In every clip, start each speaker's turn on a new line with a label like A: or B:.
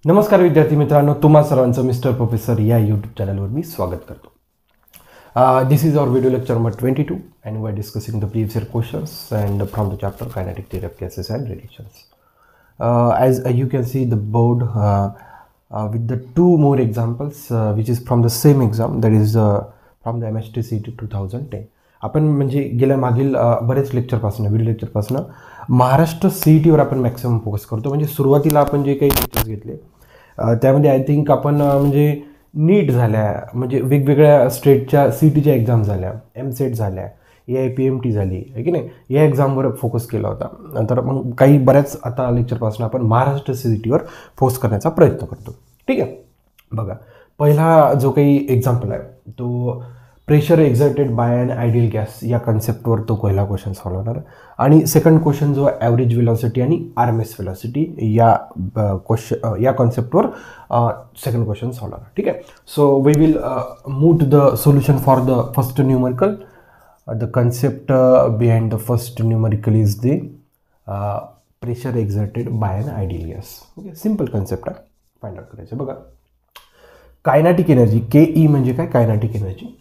A: नमस्कार विद्यार्थी मित्रांनो, तुम्हा सर्वांचं मिस्टर प्रोफेसर या यूट्यूब चॅनलवर मी स्वागत करतो. This is our video lecture number 22 and we are discussing the previous year questions and from the chapter kinetic theory of gases and radiations. As you can see the board with the two more examples which is from the same exam, that is from the MHTCET 2010. आपण म्हणजे गेल्या मागील बरेच लेक्चरपासून video लेक्चरपासून Maharashtra CETवर आपण maximum focus करतो. म्हणजे सुरुवातीला आपण जे काही लेक्चर्स घेतले त्यामध्ये आय थिंक आपण म्हणजे नीट झाल्या, म्हणजे वेगवेगळ्या स्टेटच्या CETच्या एक्झाम झाल्या, MSET झाल्या, AIPMT झाली आहे की नाही, या एक्झामवर फोकस केला होता. नंतर मग काही बऱ्याच आता लेक्चरपासून आपण महाराष्ट्र CETवर फोकस करण्याचा प्रयत्न करतो. ठीक आहे, बघा पहिला जो काही एक्झाम्पल आहे तो pressure exerted by an ideal gas या कन्सेप्टवर तो पहिला क्वेश्चन सॉल्व होणार. आणि सेकंड क्वेश्चन जो ॲव्हरेज व्हेलॉसिटी आणि RMS व्हेलॉसिटी या कॉन्सेप्टवर सेकंड क्वेश्चन सॉल्व होणार. ठीक आहे, so we will move to the solution for the first numerical. The concept behind the first numerical is the pressure exerted by an ideal gas. Okay, simple concept आहे, find out करायचं. बघा kinetic energy KE म्हणजे काय? Kinetic energy.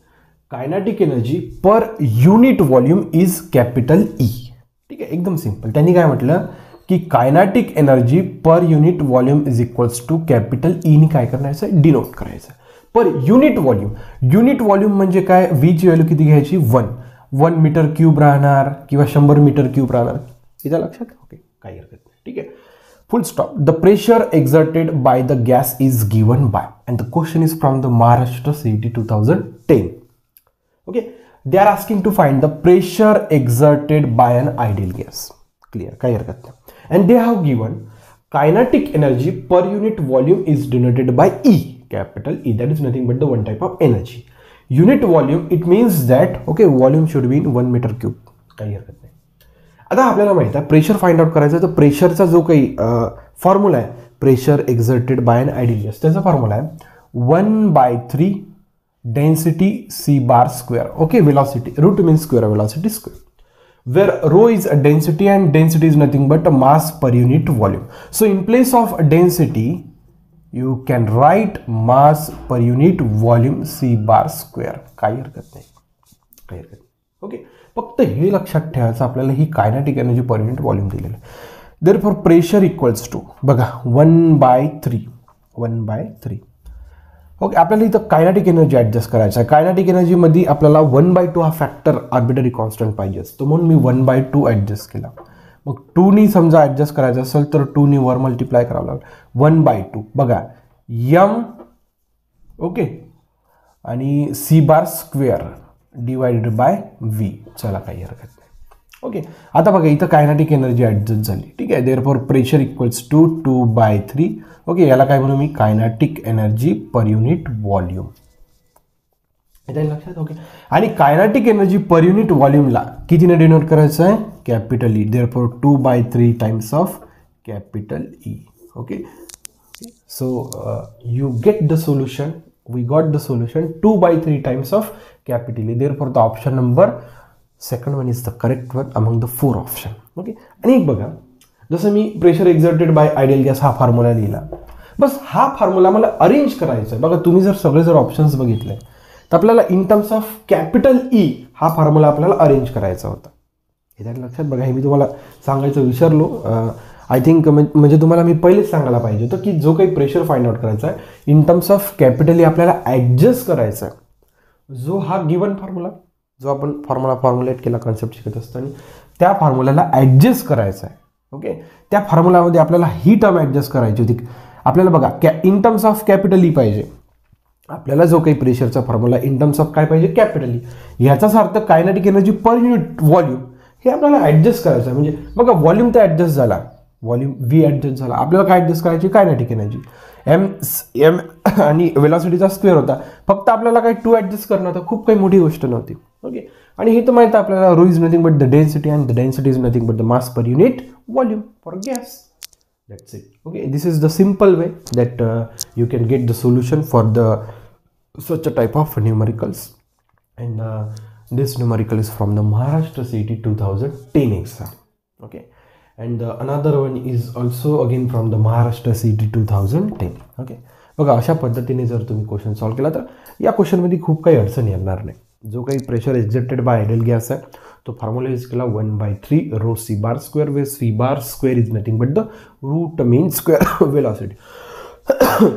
A: Kinetic energy per unit volume is capital E. ठीक आहे, एकदम simple. त्यांनी काय म्हटलं की kinetic energy per unit volume is equals to capital Eनी काय करायचं? डिनोट करायचं. Per unit volume. Unit volume म्हणजे काय? Vची व्हॅल्यू किती घ्यायची? 1 मीटर क्यूब राहणार किंवा 100 मीटर क्यूब राहणार. इथं लक्षात? ओके, काही हरकत नाही. ठीक आहे, full stop. The pressure exerted by the gas is given by, and the question is from the Maharashtra CET 2010. Okay, they are asking to find the pressure exerted by an ideal gas. Clear? काही हरकत नाही. And they have given kinetic energy per unit volume is denoted by E, capital E. That is nothing but the one type of energy. Unit volume, it means that okay, volume should be in 1 meter cube. काही हरकत नाही. आता आपल्याला माहिती आहे pressure find out करायचं, तर प्रेशरचा जो काही फॉर्म्युला आहे pressure exerted by an ideal gas, त्याचा फॉर्म्युला आहे 1/3 density C bar square. Okay, velocity root means square, velocity square, where rho is a density and density is nothing but a mass per unit volume. So in place of density you can write mass per unit volume C bar square. काही हरकत नाही, काही हरकत नाही. Okay, फक्त हे लक्षात ठेवायचं आपल्याला ही kinetic energy per unit volume दिलेलं आहे. देअरफॉर प्रेशर इक्वल्स टू बघा 1/3. ओके, आपल्याला इथं कायनेटिक एनर्जी ॲडजस्ट करायचं आहे. कायनेटिक एनर्जीमध्ये आपल्याला 1/2 हा फॅक्टर आर्बिटरी कॉन्स्टंट पाहिजे असतो, म्हणून मी 1/2 ॲडजस्ट केला. मग 2नी समजा ॲडजस्ट करायचं असेल तर 2नी वर मल्टिप्लाय करावं लागेल. 1/2 बघा M, ओके, आणि C बार स्क्वेअर डिवायडेड बाय V. चला, काही हरकत नाही. ओके, आता बघा इथं कायनेटिक एनर्जी ॲडजस्ट झाली. ठीक आहे, therefore pressure equals to 2/3. Okay, याला काय म्हणू मी? Kinetic energy per unit volume. येतं लक्षात? ओके, आणि कायनेटिक एनर्जी पर युनिट व्हॉल्यूमला कितीने डिनोट करायचं आहे? Capital E. Therefore 2/3 times of capital E. Okay, so you get the solution. We got the solution 2/3 times of capital E. Therefore the option number second one is the correct one among the 4 option. Okay, आणि एक बघा जसं मी pressure exerted by ideal gas हा formula लिहिला, बस हा formula मला अरेंज करायचा आहे. बघा तुम्ही जर ऑप्शन्स बघितले तर आपल्याला in terms of capital E हा फॉर्म्युला आपल्याला अरेंज करायचा होता. हे लक्षात बघा, हे मी तुम्हाला सांगायचं विसरलो. आय थिंक म्हणजे तुम्हाला मी पहिलेच सांगायला पाहिजे होतं की जो काही प्रेशर फाइंड आउट करायचा आहे in terms of capital E आपल्याला ॲडजस्ट करायचा आहे. जो हा गिवन फॉर्म्युला जो आपण फॉर्म्युलेट केला कन्सेप्ट शिकत असताना त्या फॉर्म्युल्याला ॲडजस्ट करायचा आहे. ओके, त्या फॉर्म्युलामध्ये आपल्याला ही टर्म ॲडजस्ट करायची होती. आपल्याला बघा in terms of capital E पाहिजे. आपल्याला जो काही प्रेशरचा फॉर्म्युला इन टर्म्स ऑफ काय पाहिजे? Capital E. ह्याचाच अर्थ kinetic energy per unit volume हे आपल्याला ॲडजस्ट करायचं आहे. म्हणजे बघा व्हॉल्यूम तर ॲडजस्ट झाला, व्हॉल्यूम V ॲडजस्ट झाला. आपल्याला काय ॲडजस्ट करायची? Kinetic energy. M आणि वेलॉसिटीचा स्क्वेअर होता, फक्त आपल्याला काय 2 ॲडजस्ट करणं होतं. खूप काही मोठी गोष्ट नव्हती. ओके, आणि हे तर माहिती आहे आपल्याला rho is nothing but the density and the density is nothing but the mass per unit volume for gas. That's it. Okay, this is the simple way that you can get the solution for the such a type of numericals, and this numerical is from the Maharashtra CET 2010 exam. Okay, and another one is also again from the Maharashtra CET 2010. Okay, बघा अशा पद्धतीने जर तुम्ही question solve केला तर या क्वेश्चनमध्ये खूप काही अडचण येणार नाही. जो काही pressure exerted by ideal gas आहे तो फॉर्म्युला यूज केला 1/3 rho c bar square, where c bar square is nothing but the root mean square velocity.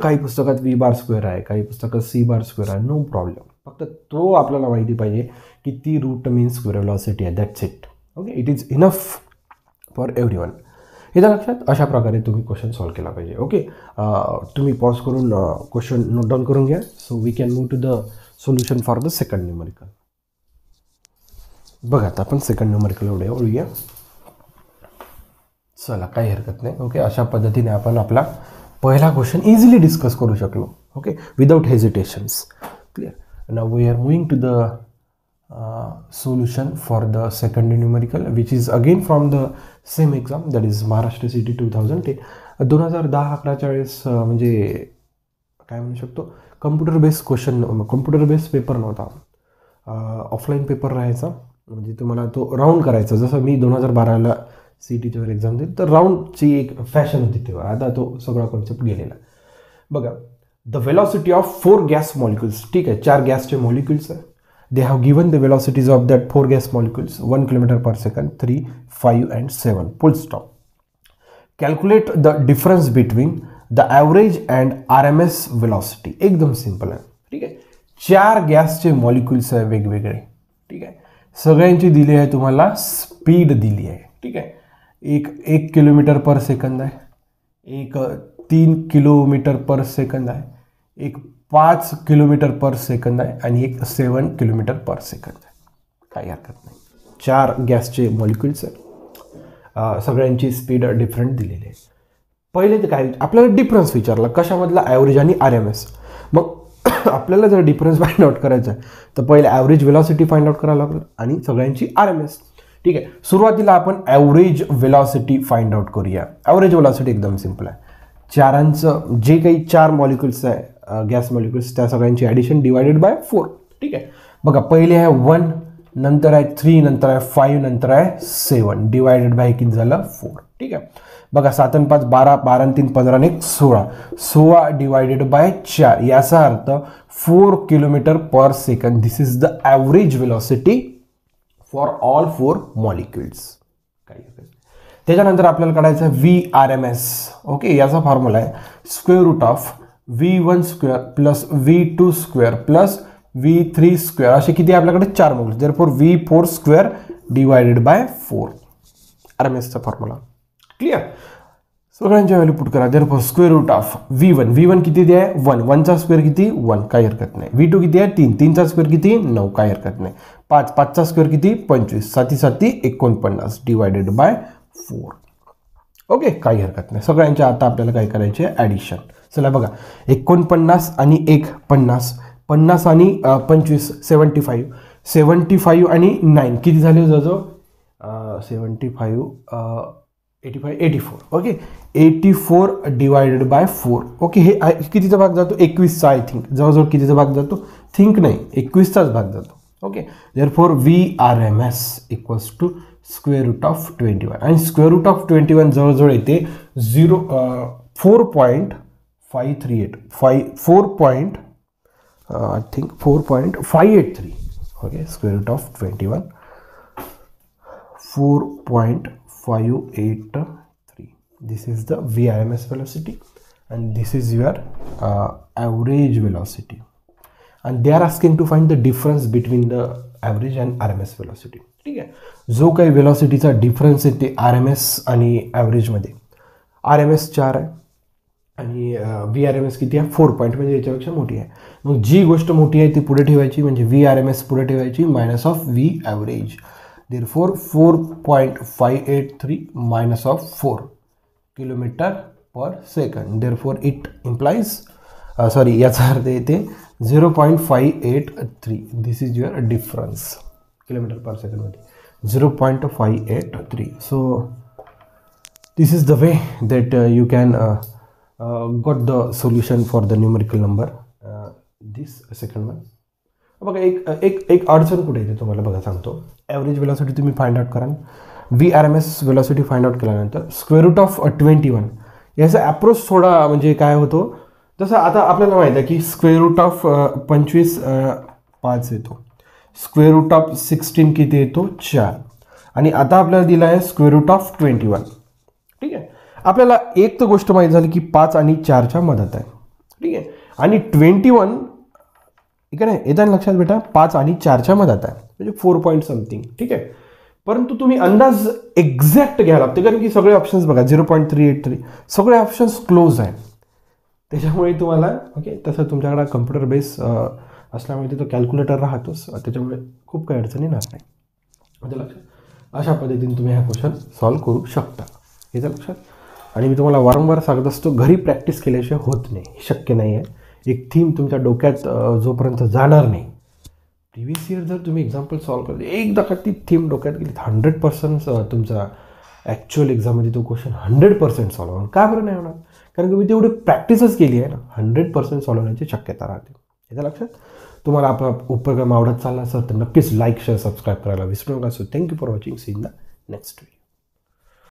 A: काही पुस्तकात v bar square आहे, काही पुस्तकात c bar square आहे, नो प्रॉब्लेम. फक्त तो आपल्याला माहिती पाहिजे की ती रूट मीन स्क्वेअर वेलॉसिटी आहे, that's it. Okay, it is enough for everyone. इथं लक्षात अशा प्रकारे तुम्ही क्वेश्चन सॉल्व्ह केला पाहिजे. ओके, तुम्ही पॉज करून क्वेश्चन नोट डाऊन करून घ्या. So we can move to the solution for the second numerical. बघा आता आपण सेकंड न्यूमेरिकल वळूया. चला, काही हरकत नाही. ओके, अशा पद्धतीने आपण आपला पहिला क्वेश्चन इझिली डिस्कस करू शकलो. Okay, without hesitations. Clear. Now we are moving to the solution for the second numerical, which is again from the same exam, that is Maharashtra CET 2010. 2010-11च्या वेळेस म्हणजे काय म्हणू शकतो, computer based question, computer based paper नव्हता, offline paper राहायचा. म्हणजे तुम्हाला तो राऊंड करायचा. जसं मी 2012ला CETच्यावर एक्झाम दिली तर राऊंडची एक फॅशन होती तेव्हा. आता तो सगळा कॉन्सेप्ट गेलेला. बघा, the velocity of 4 gas molecules. ठीक आहे, 4 गॅसचे मॉलिक्युल्स आहे. They have given the velocities of that 4 gas molecules 1 km/s, 3, 5 and 7. Full stop. Calculate the difference between the average and RMS velocity. एकदम सिंपल आहे. ठीक आहे, 4 गॅसचे मॉलिक्युल्स आहे वेगवेगळे. ठीक आहे, सगळ्यांची दिली आहे तुम्हाला स्पीड दिली आहे. ठीक आहे, एक 1 km/s आहे, एक 3 km/s आहे, एक 5 km/s आहे आणि एक 7 km/s आहे. काही हरकत नाही. 4 गॅसचे मॉलिक्युल्स आहेत, सगळ्यांची स्पीड डिफरंट दिलेली आहे. पहिले तर काय आपल्याला डिफरन्स विचारला कशामधला, ॲव्हरेज आणि RMS. मग आपल्याला जर डिफरन्स फाइंड आउट करायचा आहे तर पहिले ॲव्हरेज वेलॉसिटी फाइंड आउट करावं लागेल आणि सगळ्यांची RMS. ठीक आहे, सुरुवातीला आपण ॲव्हरेज वेलॉसिटी फाइंड आउट करूया. ॲव्हरेज वेलॉसिटी एकदम सिंपल आहे. चारांचं जे काही 4 मॉलिक्युल्स आहे गॅस मॉलिक्युल्स, त्या सगळ्यांची ॲडिशन डिवायडेड बाय 4. ठीक आहे, बघा पहिले आहे 1, नंतर आहे 3, नंतर आहे 5, नंतर आहे 7, डिवायडेड बाय किती झालं 4. ठीक आहे, बघा 7 आणि 5 12, 12 आणि 3 15 आणि 1 16, 16 डिवायडेड बाय 4. याचा अर्थ 4 km/s. This is the average velocity for all 4 molecules. त्याच्यानंतर आपल्याला काढायचं आहे VRMS. ओके, याचा फॉर्म्युला आहे square root of V1 square plus V2 square plus V3 square. असे किती आपल्याकडे 4 molecules, therefore V4 square divided by 4. RMSचा फॉर्म्युला क्लिअर. सगळ्यांच्या व्हॅल्यू पुट करा. Therefore square root of V1 किती आहे 1, 1चा स्क्वेअर किती 1, काही हरकत नाही. V2 किती आहे 3, 3चा स्क्वेअर किती 9, काही हरकत नाही. 5, 5चा स्क्वेअर किती 25, 7 7 49 डिवायडेड बाय 4. ओके, काही हरकत नाही. सगळ्यांच्या आता आपल्याला काय करायचे ॲडिशन. चला बघा, 49 आणि 1 50, 50 आणि 25 75, 75 आणि 9 किती झाले जवळजवळ 75 85 84. Okay, 84 divided by 4. ओके, हे कितीचा भाग जातो 21चा. आय थिंक जवळजवळ कितीचा भाग जातो, थिंक नाही 21चाच भाग जातो. Okay, therefore VRMS equals to square root of 21 आणि स्क्वेअर रूट ऑफ 21 जवळजवळ येते 4.538 I think 4.583. Okay, square root of 21 4.583. This is the VRMS velocity and this is your average velocity, and they are asking to find the difference between the average and RMS velocity. ठीक आहे, जो काही वेलॉसिटीचा difference आहे ते RMS आणि ॲव्हरेजमध्ये. RMS 4 आहे आणि VRMS किती आहे 4 पॉईंट, म्हणजे याच्यापेक्षा मोठी आहे. मग जी गोष्ट मोठी आहे ती पुढे ठेवायची, म्हणजे VRMS पुढे ठेवायची minus of V average. Therefore 4.583 minus of 4 km/s. Therefore it implies sorry, याचा अर्थ येते 0.583. दिस इज युअर डिफरन्स km/s मध्ये 0.583. So this is the way that you can got the solution for the numerical number. This second one. बघा एक अडचण कुठे येते तुम्हाला, बघा सांगतो. ॲव्हरेज वेलॉसिटी तुम्ही फाइंड आउट कराल, VRMS व्हेलॉसिटी फाइंड आउट केल्यानंतर स्क्वेअर रूट ऑफ 21 याचा अप्रोच थोडा म्हणजे काय होतो, जसं आता आपल्याला माहिती आहे की स्क्वेअर रूट ऑफ 25 5 येतो, स्क्वेअर रूट ऑफ 16 किती येतो 4, आणि आता आपल्याला दिला आहे स्क्वेअर रूट ऑफ 21. ठीक आहे, आपल्याला एक तर गोष्ट माहीत झाली की 5 आणि 4च्या मधात आहे. ठीक आहे, आणि 21 ठीक आहे ना, येताना लक्षात बेटा 5 आणि 4च्या मधात आहे म्हणजे 4 पॉईंट समथिंग. ठीक आहे, परंतु तुम्ही अंदाज एक्झॅक्ट घ्यायला लागते, कारण की सगळे ऑप्शन्स बघा 0.383 सगळे ऑप्शन्स क्लोज आहे. त्याच्यामुळे तुम्हाला ओके, तसं तुमच्याकडे कम्प्युटर बेस असल्यामुळे तिथं कॅल्क्युलेटर राहतोच, त्याच्यामुळे खूप काही अडचणी येणार नाही. म्हणजे लक्षात अशा पद्धतीने तुम्ही हा क्वेश्चन सॉल्व्ह करू शकता, याचं लक्षात. आणि मी तुम्हाला वारंवार सांगत असतो, घरी प्रॅक्टिस केल्याशिवाय होत नाही, शक्य नाही आहे. एक थीम तुमच्या डोक्यात जोपर्यंत जाणार नाही, प्रिव्हियस इयर जर तुम्ही एक्झाम्पल सॉल्व्ह करते एकदा का ती थीम डोक्यात गेली 100% तुमचा ॲक्च्युअल एक्झाममध्ये तो क्वेश्चन 100% सॉल्व्ह होणार. का बरं नाही होणार? कारण की मी तेवढी प्रॅक्टिसच केली आहे ना, 100% सॉल्व्ह होण्याची शक्यता राहते. याच्या लक्षात. तुम्हाला आपला उपक्रम आवडत चालला असेल तर नक्कीच लाईक शेअर सबस्क्राईब करायला विसरू नका. So thank you for watching. See in the next video.